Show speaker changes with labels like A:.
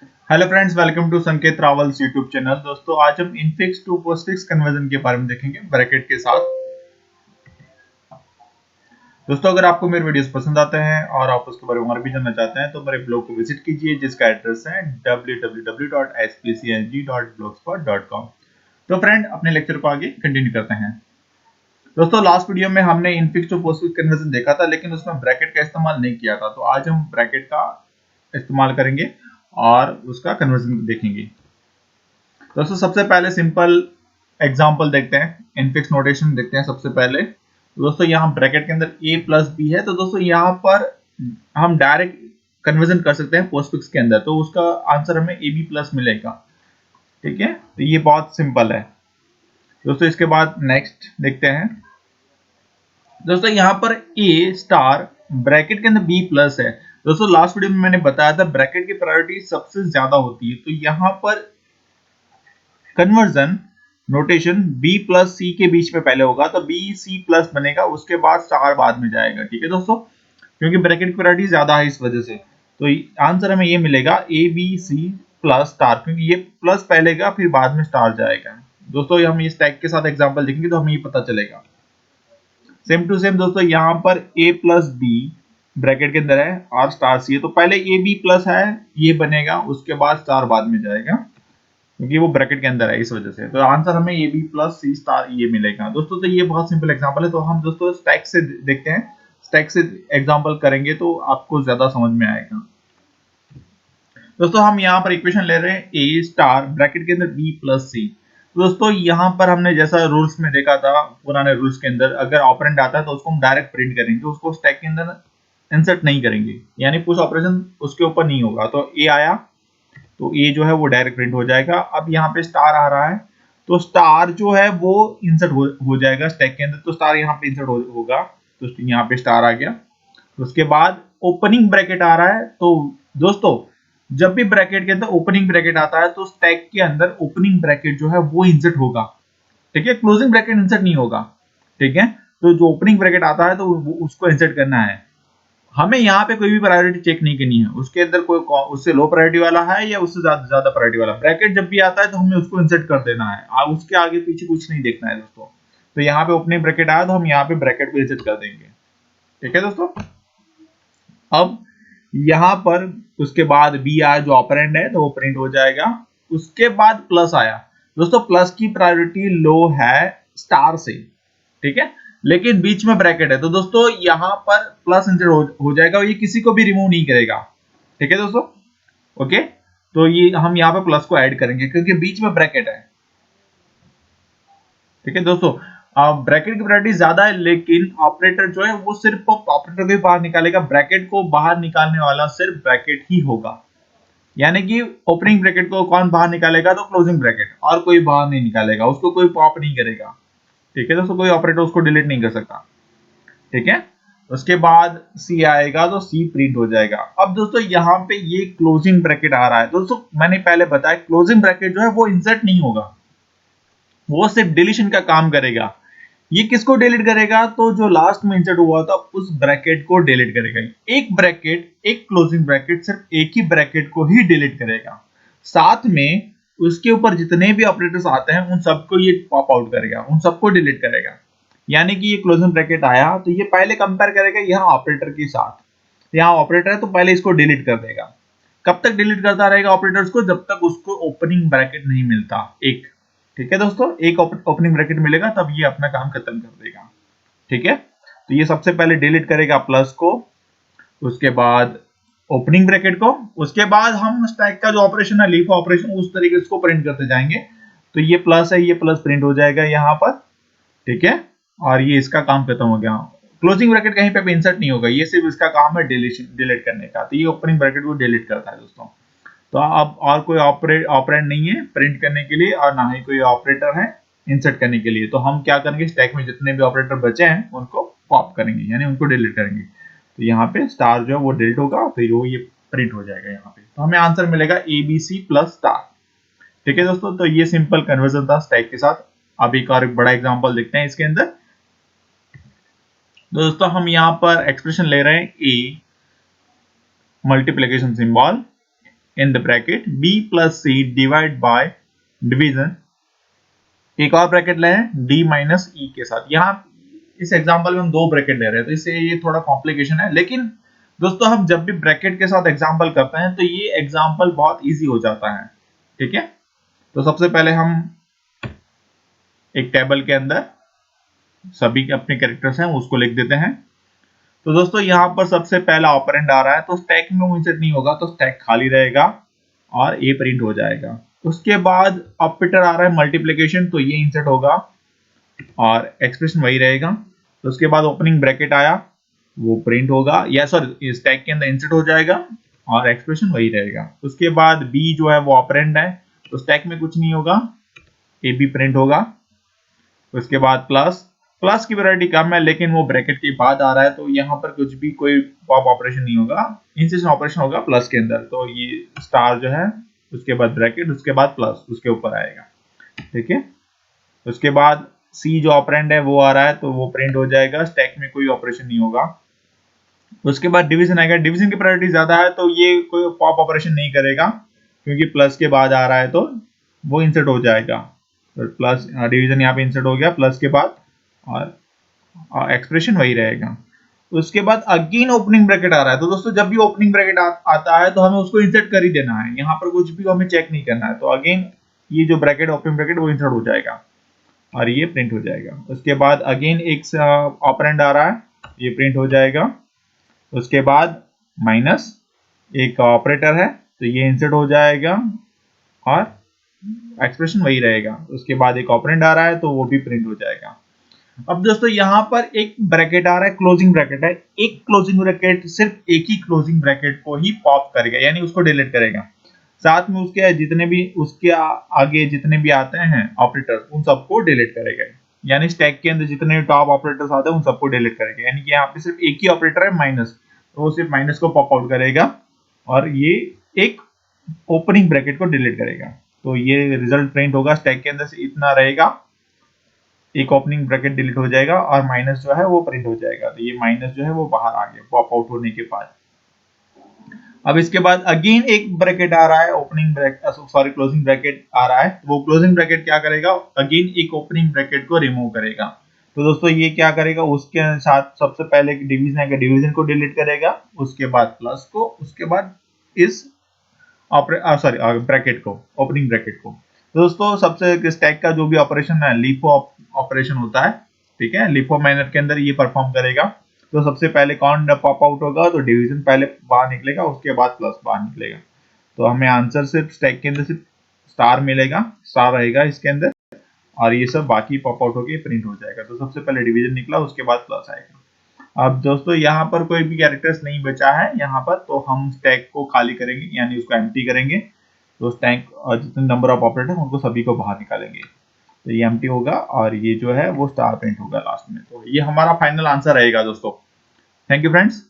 A: Hello friends, welcome to संकेत travels YouTube channel. दोस्तों आज हम इनफिक्स टू पोस्टफिक्स कन्वर्जन के बारे में देखेंगे ब्रैकेट के साथ। दोस्तों अगर आपको मेरे वीडियोस पसंद आते हैं और आप उसके बारे में और भी जानना चाहते हैं तो मेरे ब्लॉग को विजिट कीजिए जिसका एड्रेस है www.spcng.blogspot.com। तो फ्रेंड अपने लेक्चर को आगे कंटिन्यू करते हैं। दोस्तों लास्ट वीडियो में हमने इनफिक्स टू पोस्टफिक्स कन्वर्जन देखा था, लेकिन उसमें ब्रैकेट का इस्तेमाल नहीं किया था। तो आज हम ब्रैकेट का इस्तेमाल करेंगे और उसका कन्वर्जन देखेंगे। दोस्तों सबसे पहले सिंपल एग्जांपल देखते हैं, इनफिक्स नोटेशन देखते हैं सबसे पहले। तो दोस्तों यहाँ ब्रैकेट के अंदर a प्लस बी है, तो दोस्तों यहाँ पर हम डायरेक्ट कन्वर्जन कर सकते हैं पोस्टफिक्स के अंदर, तो उसका आंसर हमें ए बी प्लस मिलेगा। ठीक है, तो ये बहुत सिंपल है। दोस्तों इसके बाद नेक्स्ट देखते हैं। दोस्तों यहाँ पर a स्टार ब्रैकेट के अंदर b प्लस है। दोस्तों लास्ट वीडियो में मैंने बताया था ब्रैकेट की प्रायोरिटी सबसे ज्यादा होती है, तो यहाँ पर कन्वर्जन नोटेशन b प्लस सी के बीच में पहले होगा, तो b c प्लस बनेगा, उसके बाद स्टार बाद में जाएगा। ठीक है दोस्तों, क्योंकि ब्रैकेट की प्रायोरिटी ज्यादा है इस वजह से, तो आंसर हमें ये मिलेगा a b c plus star, क्योंकि ये प्लस पहले का फिर बाद में स्टार जाएगा। दोस्तों हम इस टैग के साथ एग्जांपल देखेंगे तो हमें ये पता चलेगा। सेम टू सेम दोस्तों यहाँ पर a प्लस बी ब्रैकेट के अंदर है और स्टार सी है, तो पहले a b प्लस है ये बनेगा, उसके बाद स्टार बाद में जाएगा क्योंकि वो ब्रैकेट के अंदर है इस वजह से। तो आंसर हमें A B plus C star ये मिलेगा। दोस्तों तो ये बहुत सिंपल एग्जांपल है, तो हम दोस्तों स्टैक से देखते हैं। स्टैक से एग्जांपल करेंगे तो आपको ज्यादा समझ में आएगा। दोस्तों हम यहाँ पर इक्वेशन ले रहे हैं ए स्टार ब्रैकेट के अंदर बी प्लस सी। दोस्तों यहाँ पर हमने जैसा रूल्स में देखा था पुराने रूल्स के अंदर, अगर ऑपरेंड आता है तो उसको हम डायरेक्ट प्रिंट करेंगे, उसको स्टैक के अंदर इंसर्ट नहीं करेंगे, यानी पुश ऑपरेशन उसके ऊपर नहीं होगा। तो ए आया तो ये जो है वो डायरेक्ट प्रिंट हो जाएगा। अब यहाँ पे स्टार आ रहा है तो स्टार जो है वो इंसर्ट हो जाएगा स्टैक के अंदर, तो स्टार यहाँ पे इंसर्ट होगा, तो यहाँ पे स्टार आ गया। उसके बाद ओपनिंग ब्रैकेट आ रहा है, तो दोस्तों जब भी ब्रैकेट के अंदर ओपनिंग ब्रैकेट आता है तो स्टैक के अंदर ओपनिंग ब्रैकेट जो है वो इंसर्ट होगा। ठीक है, क्लोजिंग ब्रैकेट इंसर्ट नहीं होगा। ठीक है, तो जो ओपनिंग ब्रैकेट आता है तो उसको इंसर्ट करना है। हमें यहाँ पे कोई भी प्रायोरिटी चेक नहीं करनी है, उसके अंदर कोई उससे लो प्रायोरिटी वाला है या उससे ज्यादा प्रायोरिटी वाला। ब्रैकेट जब भी आता है तो हमें उसको इंसर्ट कर देना है, उसके आगे पीछे कुछ नहीं देखना है दोस्तों। तो यहाँ पे ओपनिंग ब्रैकेट आया तो हम यहाँ पे ब्रैकेट को इंसर्ट कर देंगे। ठीक है दोस्तों, अब यहाँ पर उसके बाद बी आया जो ऑपरेंड है तो वो प्रिंट हो जाएगा। उसके बाद प्लस आया। दोस्तों प्लस की प्रायोरिटी लो है स्टार से। ठीक है, लेकिन बीच में ब्रैकेट है, तो दोस्तों यहाँ पर प्लस इंसर्ट हो जाएगा, ये किसी को भी रिमूव नहीं करेगा। ठीक है दोस्तों, ओके, तो ये हम यहाँ पे प्लस को ऐड करेंगे क्योंकि बीच में ब्रैकेट है। ठीक है दोस्तों, ब्रैकेट की प्रायोरिटी ज्यादा है, लेकिन ऑपरेटर जो है वो सिर्फ ऑपरेटर को ही बाहर निकालेगा, ब्रैकेट को बाहर निकालने वाला सिर्फ ब्रैकेट ही होगा। यानी कि ओपनिंग ब्रैकेट को कौन बाहर निकालेगा, तो क्लोजिंग ब्रैकेट, और कोई बाहर नहीं निकालेगा, उसको कोई पॉप नहीं करेगा। ठीक है दोस्तों, कोई ऑपरेटर उसको डिलीट नहीं कर सकता। ठीक है, उसके बाद सी आएगा तो सी प्रिंट हो जाएगा। अब दोस्तों यहाँ पे ये क्लोजिंग ब्रैकेट आ रहा है, दोस्तों मैंने पहले बताया क्लोजिंग ब्रैकेट जो है वो इंसर्ट नहीं होगा, वो सिर्फ डिलीशन का काम करेगा। ये किसको डिलीट करेगा, तो जो लास्ट में इंसर्ट हुआ था उस ब्रैकेट को डिलीट करेगा। एक ब्रैकेट, एक क्लोजिंग ब्रैकेट सिर्फ एक ही ब्रैकेट को ही डिलीट करेगा, साथ में उसके ऊपर जितने भी ऑपरेटर्स आते हैं उन सबको ये पॉप आउट करेगा, उन सबको डिलीट करेगा। यानी कि ये क्लोजिंग ब्रैकेट आया तो ये पहले कंपेयर करेगा यहाँ ऑपरेटर के साथ, यहाँ ऑपरेटर है तो पहले इसको डिलीट कर देगा। कब तक डिलीट करता रहेगा ऑपरेटर्स को, जब तक उसको ओपनिंग ब्रैकेट नहीं मिलता एक। ठीक है दोस्तों, एक ओपनिंग ब्रैकेट मिलेगा तब ये अपना काम खत्म कर देगा। ठीक है, तो ये सबसे पहले डिलीट करेगा प्लस को, उसके बाद ओपनिंग ब्रैकेट को, उसके बाद हम स्टैक का जो ऑपरेशन है लीफ ऑपरेशन उस तरीके से इसको प्रिंट करते जाएंगे। तो ये प्लस है, ये प्लस प्रिंट हो जाएगा यहाँ पर। ठीक है, और ये इसका काम खत्म हो गया। क्लोजिंग ब्रैकेट कहीं पे भी इंसर्ट नहीं होगा, ये सिर्फ इसका काम है डिलीट करने का, तो ये ओपनिंग ब्रैकेट को डिलीट करता है दोस्तों। तो अब और कोई ऑपरेंड नहीं है प्रिंट करने के लिए, और ना ही कोई ऑपरेटर है इंसर्ट करने के लिए। तो हम क्या करेंगे, स्टैक में जितने भी ऑपरेटर बचे हैं उनको पॉप करेंगे, यानी उनको डिलीट करेंगे। तो यहाँ पे स्टार जो है वो डिलीट होगा, फिर वो ये प्रिंट हो जाएगा यहाँ पे, तो हमें आंसर मिलेगा A B C plus star. ठीक है दोस्तों, तो ये सिंपल कन्वर्जन था स्टैक के साथ। अब एक और बड़ा एग्जांपल देखते हैं इसके अंदर। दोस्तों हम यहाँ पर एक्सप्रेशन ले रहे हैं A multiplication symbol in the bracket b plus C divide by division, एक और ब्रैकेट ले d माइनस ई के साथ। यहाँ इस एग्जांपल में हम दो ब्रैकेट ले रहे हैं तो इससे ये थोड़ा कॉम्प्लिकेशन है, लेकिन दोस्तों हम जब भी ब्रैकेट के साथ एग्जांपल करते हैं तो ये एग्जांपल बहुत इजी हो जाता है, ठीक है। तो सबसे पहले हम एक टेबल के अंदर सभी के अपने कैरेक्टर्स हैं उसको लिख देते हैं। तो दोस्तों यहाँ पर सबसे पहला ऑपरेंड आ रहा है, तो स्टैक में वो इंसर्ट नहीं होगा, तो स्टैक खाली रहेगा और ए प्रिंट हो जाएगा। उसके बाद ऑपरेटर आ रहा है मल्टीप्लिकेशन, तो ये इंसर्ट होगा और एक्सप्रेशन वही रहेगा। तो उसके बाद ओपनिंग ब्रैकेट आया, वो प्रिंट होगा, या सॉरी स्टैक के अंदर इंसर्ट हो जाएगा और एक्सप्रेशन वही रहेगा। उसके बाद बी जो है वो ऑपरेंड है, तो स्टैक में कुछ नहीं होगा, ए बी प्रिंट होगा। उसके बाद प्लस, प्लस की वैरायटी कम है लेकिन वो ब्रैकेट के बाद आ रहा है, तो यहाँ पर कुछ भी कोई पॉप ऑपरेशन नहीं होगा, इंसर्शन ऑपरेशन होगा प्लस के अंदर। तो ये स्टार जो है उसके बाद ब्रैकेट, उसके बाद प्लस उसके ऊपर आएगा, ठीक है। उसके बाद सी जो ऑपरेंड है वो आ रहा है, तो वो प्रिंट हो जाएगा, स्टैक में कोई ऑपरेशन नहीं होगा। उसके बाद डिवीजन आएगा, डिवीजन की प्रायोरिटी ज्यादा है तो ये कोई पॉप ऑपरेशन नहीं करेगा क्योंकि प्लस के बाद आ रहा है, तो वो इंसर्ट हो जाएगा। तो प्लस डिवीजन यहाँ पे इंसर्ट हो गया प्लस के बाद और एक्सप्रेशन वही रहेगा। उसके बाद अगेन ओपनिंग ब्रैकेट आ रहा है, तो दोस्तों जब भी ओपनिंग ब्रैकेट आता है तो हमें उसको इंसर्ट कर ही देना है, यहाँ पर कुछ भी हमें चेक नहीं करना है। तो अगेन ये जो ब्रैकेट ओपनिंग ब्रैकेट वो इंसर्ट हो जाएगा और ये प्रिंट हो जाएगा। उसके बाद अगेन एक ऑपरेंड आ रहा है, ये प्रिंट हो जाएगा। उसके बाद माइनस एक ऑपरेटर है, तो ये इंसर्ट हो जाएगा और एक्सप्रेशन वही रहेगा। उसके बाद एक ऑपरेंड आ रहा है, तो वो भी प्रिंट हो जाएगा। अब दोस्तों यहाँ पर एक ब्रैकेट आ रहा है, क्लोजिंग ब्रैकेट है। एक क्लोजिंग ब्रैकेट सिर्फ एक ही क्लोजिंग ब्रैकेट को ही पॉप करेगा, यानी उसको डिलीट करेगा। साथ में उसके जितने भी उसके आगे जितने भी आते हैं ऑपरेटर्स उन सबको डिलीट करेगा, यानी स्टैक के अंदर जितने टॉप ऑपरेटर्स आते हैं उन सबको डिलीट करेगा। यानी कि यहाँ पे सिर्फ एक ही ऑपरेटर है माइनस, तो वो सिर्फ माइनस को पॉप आउट करेगा और ये एक ओपनिंग ब्रैकेट को डिलीट करेगा। तो ये रिजल्ट प्रिंट होगा, स्टैक के अंदर से इतना रहेगा, एक ओपनिंग ब्रैकेट डिलीट हो जाएगा और माइनस जो है वो प्रिंट हो जाएगा। तो ये माइनस जो है वो बाहर आ गया पॉप आउट होने के बाद। अब इसके बाद अगेन एक ब्रैकेट आ रहा है, opening bracket sorry closing bracket आ रहा है। वो क्लोजिंग ब्रैकेट क्या करेगा, अगेन एक ओपनिंग ब्रैकेट को रिमूव करेगा। तो दोस्तों ये क्या करेगा, उसके साथ सबसे पहले डिवीजन है, डिवीजन को डिलीट करेगा, उसके बाद प्लस को, उसके बाद इस सॉरी ब्रैकेट को, ओपनिंग ब्रैकेट को। तो दोस्तों सबसे स्टैक का जो भी ऑपरेशन है लिफो ऑपरेशन होता है, ठीक है, लिफो मैनर के अंदर ये परफॉर्म करेगा। तो सबसे पहले कौन पॉप आउट होगा, तो डिवीजन पहले बाहर निकलेगा, उसके बाद प्लस बाहर निकलेगा। तो हमें आंसर सिर्फ स्टैक के अंदर सिर्फ स्टार मिलेगा, स्टार रहेगा इसके अंदर, और ये सब बाकी पॉप आउट होके प्रिंट हो जाएगा। तो सबसे पहले डिवीजन निकला, उसके बाद प्लस आएगा। अब दोस्तों यहाँ पर कोई भी कैरेक्टर्स नहीं बचा है यहाँ पर, तो हम स्टैक को खाली करेंगे, यानी उसको एम्प्टी करेंगे। तो स्टैक और जितने नंबर ऑफ ऑपरेटर हैं उनको सभी को बाहर निकालेंगे, तो ये एम्प्टी होगा और ये जो है वो स्टार प्रिंट होगा लास्ट में। तो ये हमारा फाइनल आंसर रहेगा दोस्तों। Thank you friends.